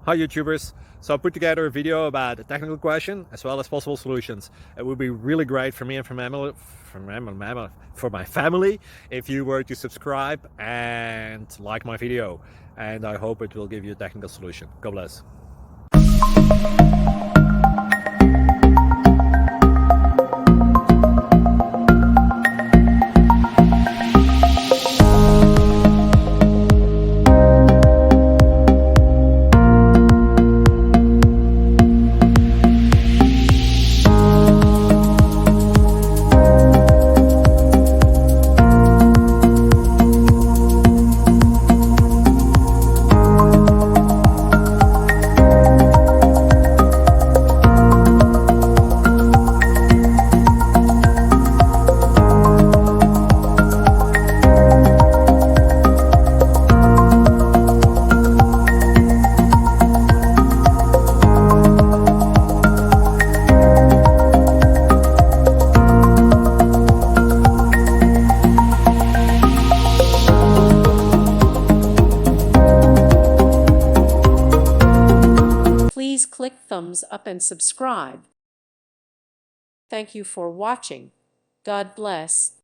Hi YouTubers! So I put together a video about a technical question as well as possible solutions. It would be really great for me and for my family if you were to subscribe and like my video, and I hope it will give you a technical solution. God bless. Please click thumbs up and subscribe. Thank you for watching. God bless.